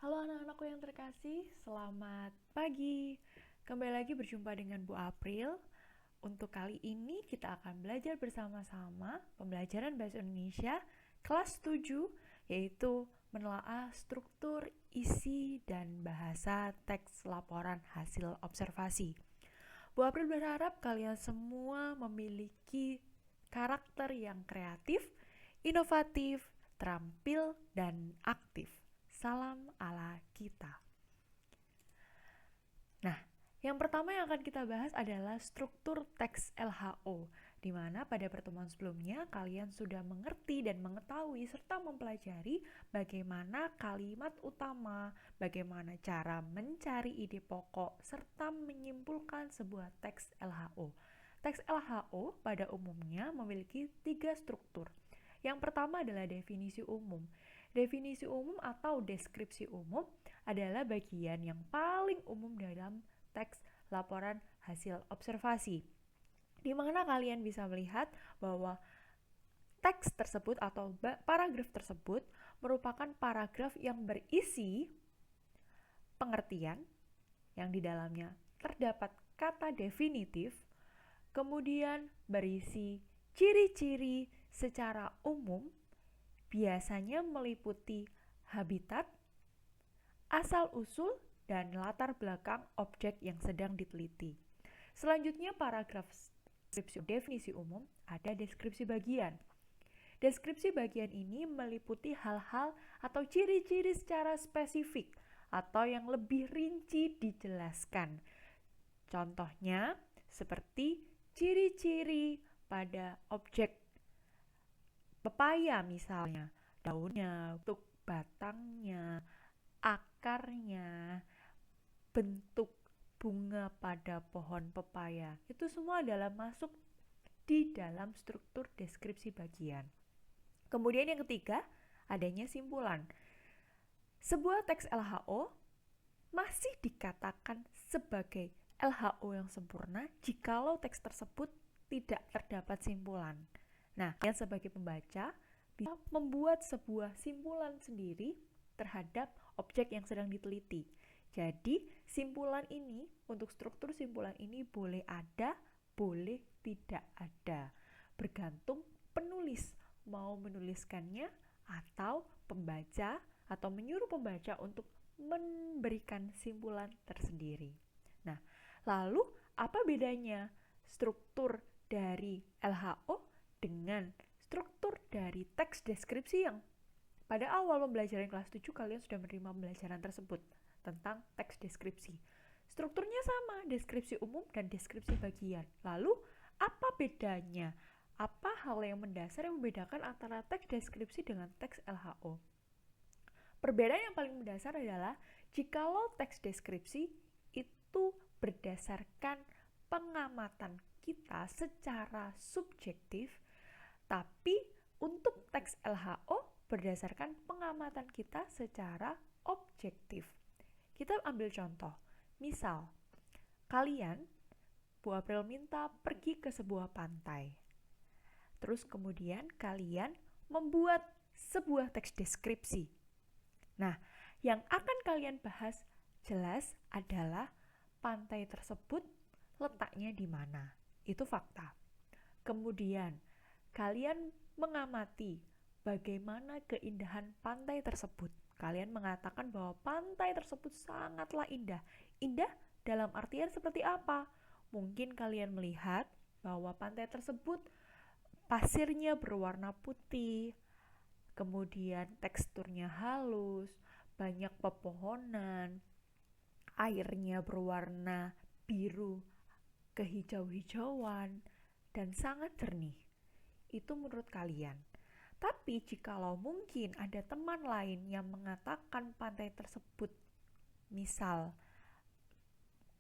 Halo anak-anakku yang terkasih, selamat pagi. Kembali lagi berjumpa dengan Bu April. Untuk kali ini kita akan belajar bersama-sama pembelajaran Bahasa Indonesia kelas 7, yaitu menelaah struktur, isi, dan bahasa teks laporan hasil observasi. Bu April berharap kalian semua memiliki karakter yang kreatif, inovatif, terampil, dan aktif. Salam ala kita. Nah, yang pertama yang akan kita bahas adalah struktur teks LHO, di mana pada pertemuan sebelumnya kalian sudah mengerti dan mengetahui serta mempelajari bagaimana kalimat utama, bagaimana cara mencari ide pokok, serta menyimpulkan sebuah teks LHO. Teks LHO pada umumnya memiliki 3 struktur. Yang pertama adalah definisi umum. Definisi umum atau deskripsi umum adalah bagian yang paling umum dalam teks laporan hasil observasi, di mana kalian bisa melihat bahwa teks tersebut atau paragraf tersebut merupakan paragraf yang berisi pengertian yang di dalamnya terdapat kata definitif, kemudian berisi ciri-ciri secara umum, biasanya meliputi habitat, asal-usul, dan latar belakang objek yang sedang diteliti. Selanjutnya paragraf deskripsi definisi umum ada deskripsi bagian. Deskripsi bagian ini meliputi hal-hal atau ciri-ciri secara spesifik atau yang lebih rinci dijelaskan. Contohnya seperti ciri-ciri pada objek pepaya misalnya, daunnya, bentuk batangnya, akarnya, bentuk bunga pada pohon pepaya. Itu semua adalah masuk di dalam struktur deskripsi bagian. Kemudian yang ketiga, adanya simpulan. Sebuah teks LHO masih dikatakan sebagai LHO yang sempurna jikalau teks tersebut tidak terdapat simpulan. Nah, kalian sebagai pembaca bisa membuat sebuah simpulan sendiri terhadap objek yang sedang diteliti. Jadi, simpulan ini, untuk struktur simpulan ini boleh ada, boleh tidak ada. Bergantung penulis mau menuliskannya atau pembaca atau menyuruh pembaca untuk memberikan simpulan tersendiri. Nah, lalu apa bedanya struktur dari LHO dengan struktur dari teks deskripsi yang pada awal pembelajaran kelas 7 kalian sudah menerima pembelajaran tersebut tentang teks deskripsi. Strukturnya sama, deskripsi umum dan deskripsi bagian. Lalu, apa bedanya? Apa hal yang mendasar yang membedakan antara teks deskripsi dengan teks LHO? Perbedaan yang paling mendasar adalah jikalau teks deskripsi itu berdasarkan pengamatan kita secara subjektif, tapi untuk teks LHO berdasarkan pengamatan kita secara objektif. Kita ambil contoh, misal kalian, Bu April minta pergi ke sebuah pantai. Terus kemudian kalian membuat sebuah teks deskripsi. Nah, yang akan kalian bahas jelas adalah pantai tersebut letaknya di mana. Itu fakta. Kemudian, kalian mengamati bagaimana keindahan pantai tersebut. Kalian mengatakan bahwa pantai tersebut sangatlah indah. Indah dalam artian seperti apa? Mungkin kalian melihat bahwa pantai tersebut pasirnya berwarna putih, kemudian teksturnya halus, banyak pepohonan, airnya berwarna biru kehijau-hijauan, dan sangat jernih. Itu menurut kalian. Tapi jikalau mungkin ada teman lain yang mengatakan pantai tersebut misal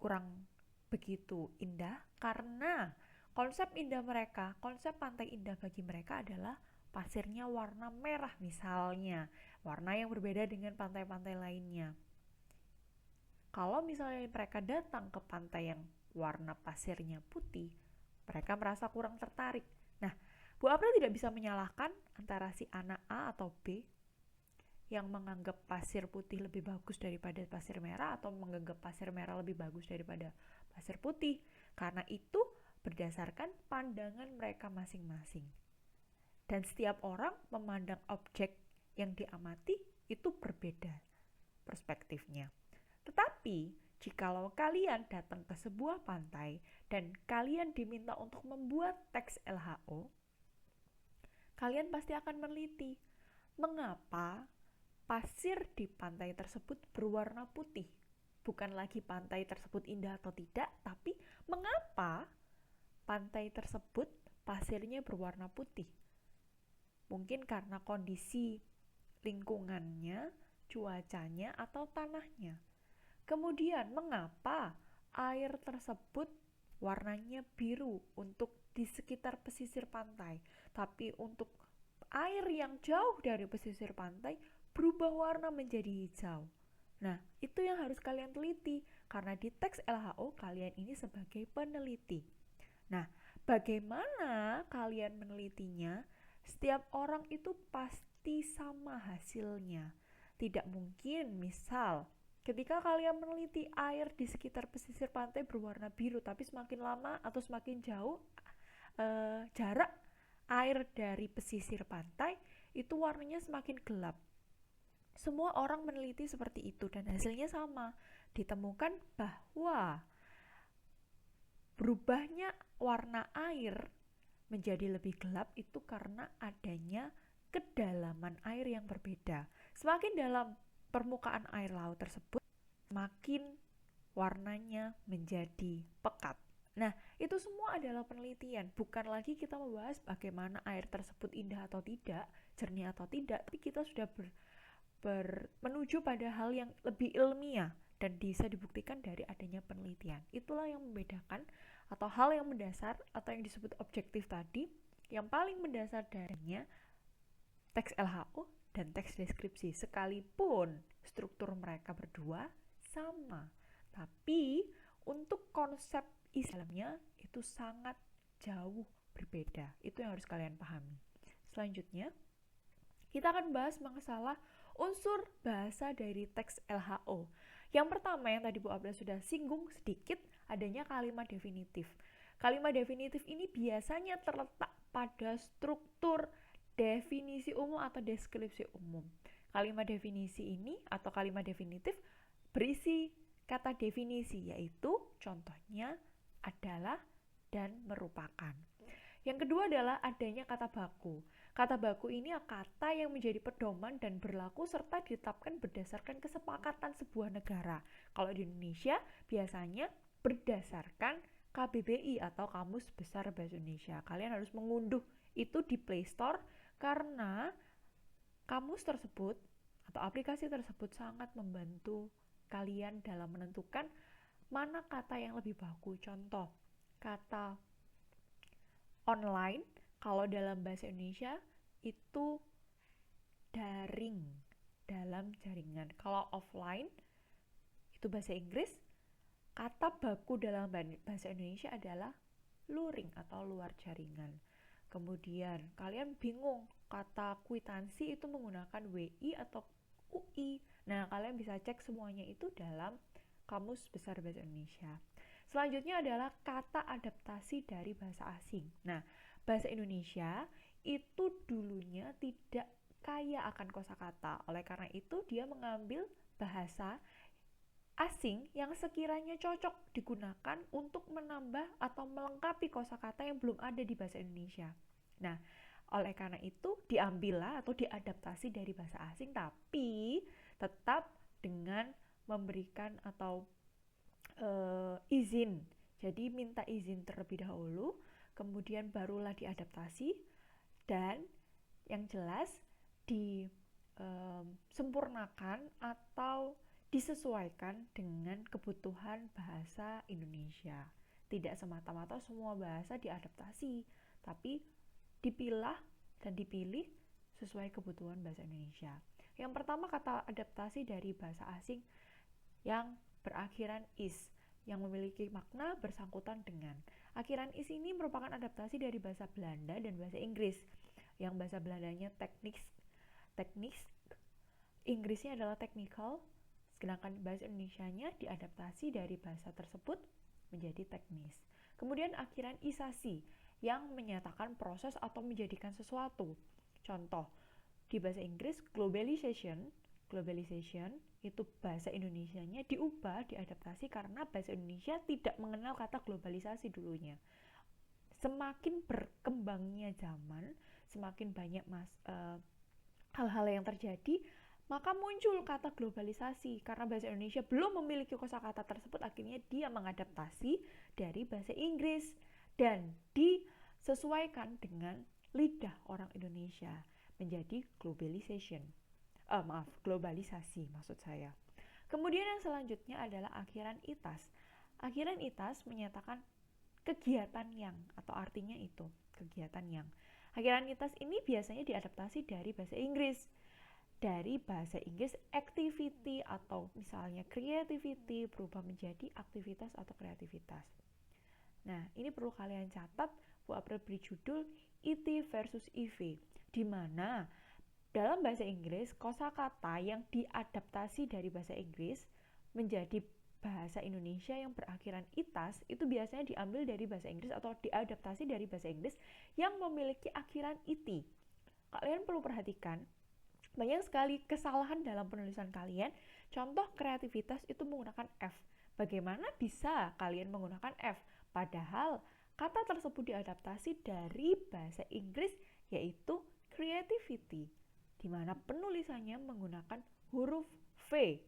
kurang begitu indah, karena konsep indah mereka, konsep pantai indah bagi mereka adalah pasirnya warna merah misalnya, warna yang berbeda dengan pantai-pantai lainnya. Kalau misalnya mereka datang ke pantai yang warna pasirnya putih, mereka merasa kurang tertarik. Nah, Bu April tidak bisa menyalahkan antara si anak A atau B. yang menganggap pasir putih lebih bagus daripada pasir merah atau menganggap pasir merah lebih bagus daripada pasir putih. Karena itu berdasarkan pandangan mereka masing-masing. Dan setiap orang memandang objek yang diamati itu berbeda perspektifnya. Tetapi, jikalau kalian datang ke sebuah pantai dan kalian diminta untuk membuat teks LHO, kalian pasti akan meneliti mengapa pasir di pantai tersebut berwarna putih. Bukan lagi pantai tersebut indah atau tidak, tapi mengapa pantai tersebut pasirnya berwarna putih. Mungkin karena kondisi lingkungannya, cuacanya, atau tanahnya. Kemudian, mengapa air tersebut warnanya biru untuk di sekitar pesisir pantai, tapi untuk air yang jauh dari pesisir pantai berubah warna menjadi hijau. Nah, itu yang harus kalian teliti, karena di teks LHO kalian ini sebagai peneliti. Nah, bagaimana kalian menelitinya? Setiap orang itu pasti sama hasilnya. Tidak mungkin, misal, ketika kalian meneliti air di sekitar pesisir pantai berwarna biru, tapi semakin lama atau semakin jauh jarak air dari pesisir pantai, itu warnanya semakin gelap. Semua orang meneliti seperti itu dan hasilnya sama. Ditemukan bahwa berubahnya warna air menjadi lebih gelap itu karena adanya kedalaman air yang berbeda. Semakin dalam permukaan air laut tersebut, makin warnanya menjadi pekat. Nah, itu semua adalah penelitian. Bukan lagi kita membahas bagaimana air tersebut indah atau tidak, jernih atau tidak, tapi kita sudah menuju pada hal yang lebih ilmiah dan bisa dibuktikan dari adanya penelitian. Itulah yang membedakan atau hal yang mendasar atau yang disebut objektif tadi, yang paling mendasar darinya teks LHO dan teks deskripsi, sekalipun struktur mereka berdua sama, tapi untuk konsep isi dalamnya itu sangat jauh berbeda. Itu yang harus kalian pahami. Selanjutnya, kita akan bahas masalah unsur bahasa dari teks LHO. Yang pertama yang tadi Bu Abla sudah singgung sedikit, adanya kalimat definitif. Kalimat definitif ini biasanya terletak pada struktur definisi umum atau deskripsi umum. Kalimat definisi ini atau kalimat definitif berisi kata definisi, yaitu contohnya adalah dan merupakan. Yang kedua adalah adanya kata baku. Kata baku ini kata yang menjadi pedoman dan berlaku serta ditetapkan berdasarkan kesepakatan sebuah negara. Kalau di Indonesia biasanya berdasarkan KBBI atau Kamus Besar Bahasa Indonesia. Kalian harus mengunduh itu di Play Store karena kamus tersebut atau aplikasi tersebut sangat membantu kalian dalam menentukan mana kata yang lebih baku. Contoh, kata online kalau dalam bahasa Indonesia itu daring, dalam jaringan. Kalau offline itu bahasa Inggris, kata baku dalam bahasa Indonesia adalah luring atau luar jaringan. Kemudian kalian bingung kata kwitansi itu menggunakan WI atau UI. Nah, kalian bisa cek semuanya itu dalam Kamus Besar Bahasa Indonesia. Selanjutnya adalah kata adaptasi dari bahasa asing. Nah, bahasa Indonesia itu dulunya tidak kaya akan kosakata. Oleh karena itu, dia mengambil bahasa asing yang sekiranya cocok digunakan untuk menambah atau melengkapi kosakata yang belum ada di bahasa Indonesia. Nah, oleh karena itu diambillah atau diadaptasi dari bahasa asing, tapi tetap dengan memberikan atau izin. Jadi minta izin terlebih dahulu, kemudian barulah diadaptasi, dan yang jelas disempurnakan atau disesuaikan dengan kebutuhan bahasa Indonesia. Tidak semata-mata semua bahasa diadaptasi, tapi dipilah dan dipilih sesuai kebutuhan bahasa Indonesia. Yang pertama, kata adaptasi dari bahasa asing yang berakhiran is, yang memiliki makna bersangkutan dengan. Akhiran is ini merupakan adaptasi dari bahasa Belanda dan bahasa Inggris. Yang bahasa Belandanya teknik, Inggrisnya adalah technical, sedangkan bahasa Indonesianya diadaptasi dari bahasa tersebut menjadi teknis. Kemudian akhiran-isasi yang menyatakan proses atau menjadikan sesuatu. Contoh, di bahasa Inggris globalization itu bahasa Indonesianya diubah, diadaptasi karena bahasa Indonesia tidak mengenal kata globalisasi dulunya. Semakin berkembangnya zaman, semakin banyak hal-hal yang terjadi, maka muncul kata globalisasi. Karena bahasa Indonesia belum memiliki kosakata tersebut, akhirnya dia mengadaptasi dari bahasa Inggris dan disesuaikan dengan lidah orang Indonesia menjadi globalisasi maksud saya. Kemudian yang selanjutnya adalah akhiran-itas. Akhiran-itas menyatakan kegiatan yang, atau artinya itu, kegiatan yang. Akhiran-itas ini biasanya diadaptasi dari bahasa Inggris. Dari bahasa Inggris activity atau misalnya creativity berubah menjadi aktivitas atau kreativitas. Nah, ini perlu kalian catat. Bu April beri judul IT versus IV, di mana dalam bahasa Inggris kosakata yang diadaptasi dari bahasa Inggris menjadi bahasa Indonesia yang berakhiran itas itu biasanya diambil dari bahasa Inggris atau diadaptasi dari bahasa Inggris yang memiliki akhiran iti. Kalian perlu perhatikan banyak sekali kesalahan dalam penulisan kalian. Contoh kreativitas itu menggunakan F. Bagaimana bisa kalian menggunakan F? Padahal kata tersebut diadaptasi dari bahasa Inggris yaitu creativity, di mana penulisannya menggunakan huruf V.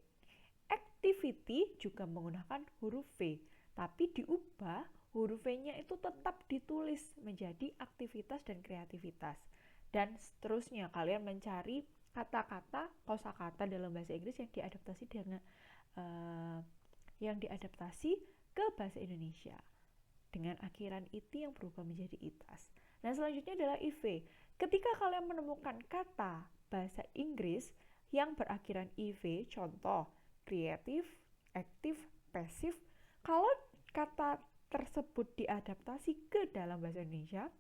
Activity juga menggunakan huruf V, tapi diubah huruf V-nya itu tetap ditulis menjadi aktivitas dan kreativitas. Dan seterusnya, kalian mencari kata-kata, kosakata dalam bahasa Inggris yang diadaptasi dengan ke bahasa Indonesia dengan akhiran iti yang berubah menjadi itas. Nah, selanjutnya adalah IV. Ketika kalian menemukan kata bahasa Inggris yang berakhiran IV, contoh kreatif, aktif, pasif, kalau kata tersebut diadaptasi ke dalam bahasa Indonesia,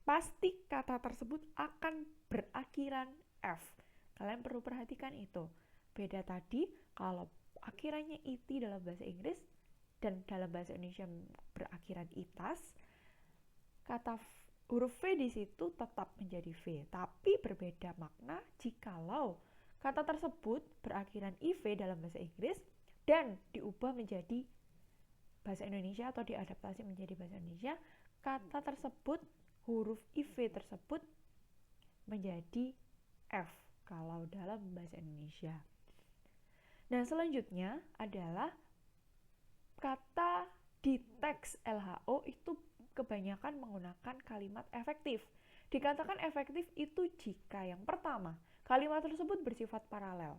pasti kata tersebut akan berakhiran F. Kalian perlu perhatikan itu. Beda tadi, kalau akhirannya iti dalam bahasa Inggris dan dalam bahasa Indonesia berakhiran itas, kata huruf V di situ tetap menjadi V, tapi berbeda makna jikalau kata tersebut berakhiran IV dalam bahasa Inggris dan diubah menjadi bahasa Indonesia atau diadaptasi menjadi bahasa Indonesia, kata tersebut, huruf IV tersebut menjadi F kalau dalam bahasa Indonesia. Nah, selanjutnya adalah kata di teks LHO itu kebanyakan menggunakan kalimat efektif. Dikatakan efektif itu jika yang pertama, kalimat tersebut bersifat paralel.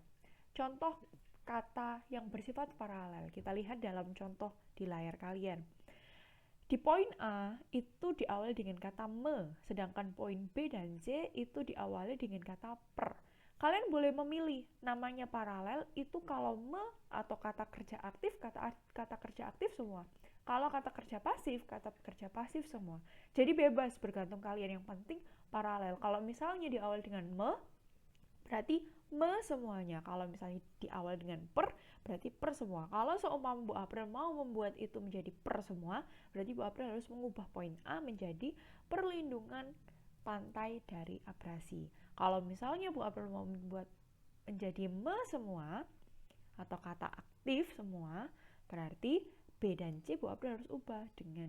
Contoh kata yang bersifat paralel, kita lihat dalam contoh di layar kalian. Di poin A itu diawali dengan kata me, sedangkan poin B dan C itu diawali dengan kata per. Kalian boleh memilih namanya paralel itu kalau me atau kata kerja aktif, kata kerja aktif semua. Kalau kata kerja pasif semua. Jadi bebas bergantung kalian, yang penting paralel. Kalau misalnya diawali dengan me, berarti me semuanya. Kalau misalnya diawali dengan per, berarti per semua. Kalau seumpama Bu April mau membuat itu menjadi per semua, berarti Bu April harus mengubah poin A menjadi perlindungan pantai dari abrasi. Kalau misalnya Bu April mau membuat menjadi me semua atau kata aktif semua, berarti B dan C Bu April harus ubah dengan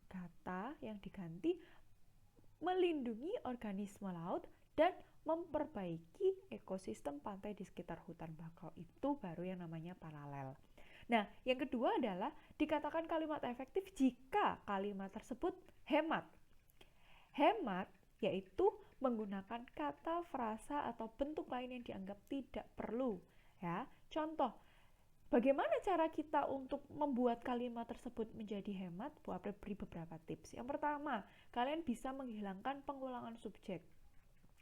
kata yang diganti melindungi organisme laut dan memperbaiki ekosistem pantai di sekitar hutan bakau. Itu baru yang namanya paralel. Nah, yang kedua adalah dikatakan kalimat efektif jika kalimat tersebut hemat. Hemat yaitu menggunakan kata, frasa, atau bentuk lain yang dianggap tidak perlu. Ya, contoh, bagaimana cara kita untuk membuat kalimat tersebut menjadi hemat? Bu April beri beberapa tips. Yang pertama, kalian bisa menghilangkan pengulangan subjek.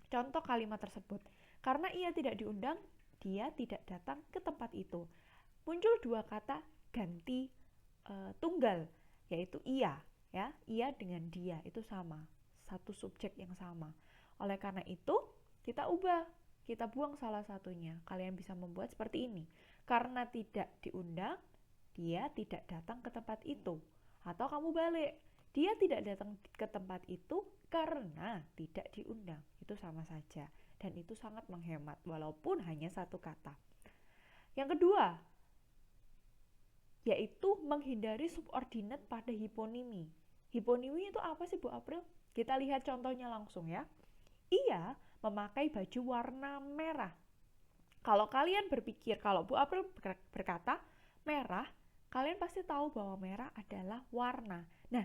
Contoh kalimat tersebut, karena ia tidak diundang, dia tidak datang ke tempat itu. Muncul dua kata ganti tunggal, yaitu ia. Ya, ia dengan dia itu sama, satu subjek yang sama. Oleh karena itu, kita ubah. kita buang salah satunya. Kalian bisa membuat seperti ini. Karena tidak diundang, dia tidak datang ke tempat itu. Atau kamu balik, dia tidak datang ke tempat itu karena tidak diundang. Itu sama saja. Dan itu sangat menghemat, walaupun hanya satu kata. Yang kedua, yaitu menghindari subordinat pada hiponimi. Hiponimi itu apa sih Bu April? Kita lihat contohnya langsung ya. Ia memakai baju warna merah. Kalau kalian berpikir, kalau Bu April berkata merah, kalian pasti tahu bahwa merah adalah warna. Nah,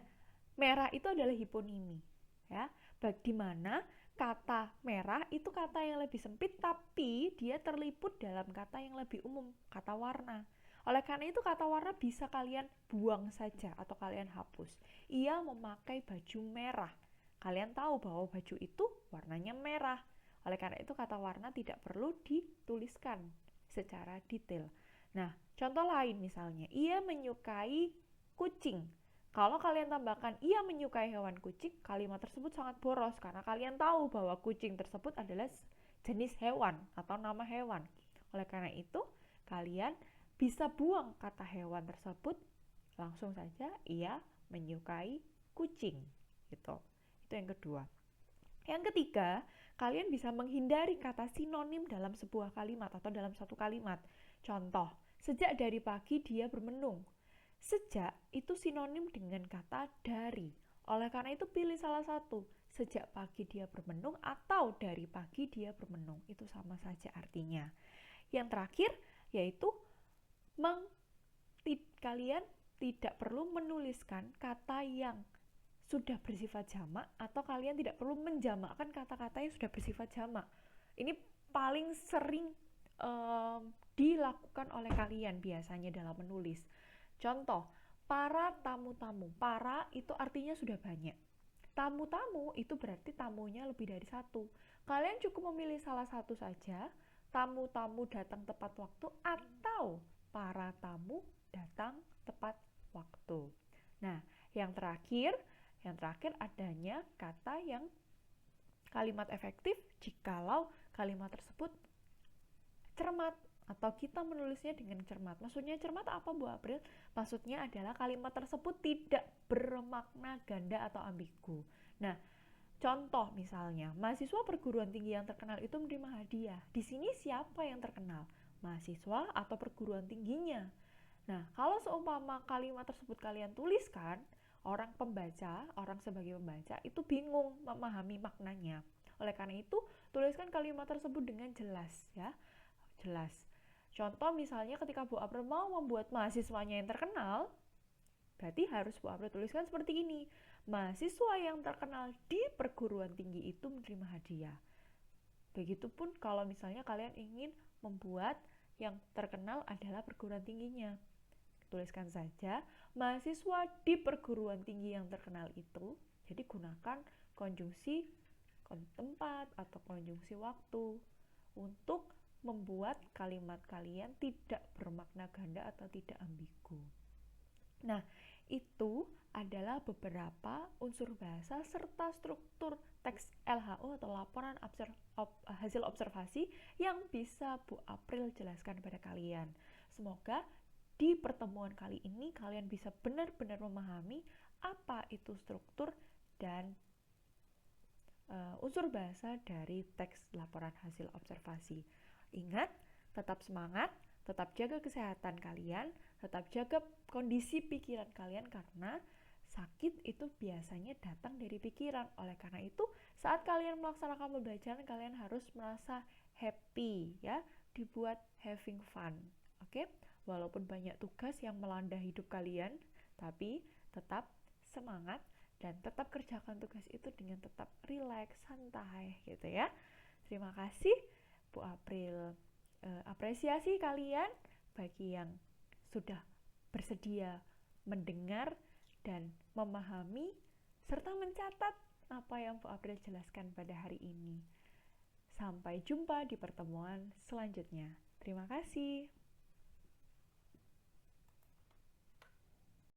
merah itu adalah hiponimi, ya. Di mana kata merah itu kata yang lebih sempit, tapi dia terliput dalam kata yang lebih umum, kata warna. Oleh karena itu kata warna bisa kalian buang saja atau kalian hapus. Ia memakai baju merah. Kalian tahu bahwa baju itu warnanya merah. Oleh karena itu kata warna tidak perlu dituliskan secara detail. Nah, contoh lain misalnya, ia menyukai kucing. Kalau kalian tambahkan ia menyukai hewan kucing, kalimat tersebut sangat boros karena kalian tahu bahwa kucing tersebut adalah jenis hewan atau nama hewan. Oleh karena itu, kalian bisa buang kata hewan tersebut, langsung saja ia menyukai kucing. Gitu. Itu yang kedua. Yang ketiga, kalian bisa menghindari kata sinonim dalam sebuah kalimat atau dalam satu kalimat. Contoh, sejak dari pagi dia bermenung. Sejak itu sinonim dengan kata dari. Oleh karena itu pilih salah satu. Sejak pagi dia bermenung atau dari pagi dia bermenung. Itu sama saja artinya. Yang terakhir yaitu kalian tidak perlu menuliskan kata yang sudah bersifat jamak atau kalian tidak perlu menjamakkan kata-kata yang sudah bersifat jamak. Ini paling sering dilakukan oleh kalian biasanya dalam menulis. Contoh, para tamu-tamu. Para itu artinya sudah banyak. Tamu-tamu itu berarti tamunya lebih dari satu. Kalian cukup memilih salah satu saja, tamu-tamu datang tepat waktu atau para tamu datang tepat waktu. Nah, yang terakhir adanya kata yang kalimat efektif jikalau kalimat tersebut cermat atau kita menulisnya dengan cermat. Maksudnya cermat apa Bu April? Maksudnya adalah kalimat tersebut tidak bermakna ganda atau ambigu. Nah, contoh misalnya, mahasiswa perguruan tinggi yang terkenal itu menerima hadiah. Di sini siapa yang terkenal? Mahasiswa atau perguruan tingginya? Nah, kalau seumpama kalimat tersebut kalian tuliskan, orang sebagai pembaca itu bingung memahami maknanya. Oleh karena itu, tuliskan kalimat tersebut dengan jelas ya. Jelas. Contoh misalnya ketika Bu April mau membuat mahasiswanya yang terkenal, berarti harus Bu April tuliskan seperti ini. Mahasiswa yang terkenal di perguruan tinggi itu menerima hadiah. Begitupun kalau misalnya kalian ingin membuat yang terkenal adalah perguruan tingginya. Tuliskan saja mahasiswa di perguruan tinggi yang terkenal itu. Jadi gunakan konjungsi tempat atau konjungsi waktu untuk membuat kalimat kalian tidak bermakna ganda atau tidak ambigu. Nah, itu adalah beberapa unsur bahasa serta struktur teks LHO atau laporan hasil observasi yang bisa Bu April jelaskan pada kalian. Semoga di pertemuan kali ini kalian bisa benar-benar memahami apa itu struktur dan unsur bahasa dari teks laporan hasil observasi. Ingat, tetap semangat, tetap jaga kesehatan kalian, tetap jaga kondisi pikiran kalian karena sakit itu biasanya datang dari pikiran. Oleh karena itu, saat kalian melaksanakan pembelajaran, kalian harus merasa happy ya, dibuat having fun. Oke? Walaupun banyak tugas yang melanda hidup kalian, tapi tetap semangat dan tetap kerjakan tugas itu dengan tetap rileks, santai gitu ya. Terima kasih Bu April. Apresiasi kalian bagi yang sudah bersedia mendengar dan memahami serta mencatat apa yang Bu April jelaskan pada hari ini. Sampai jumpa di pertemuan selanjutnya. Terima kasih.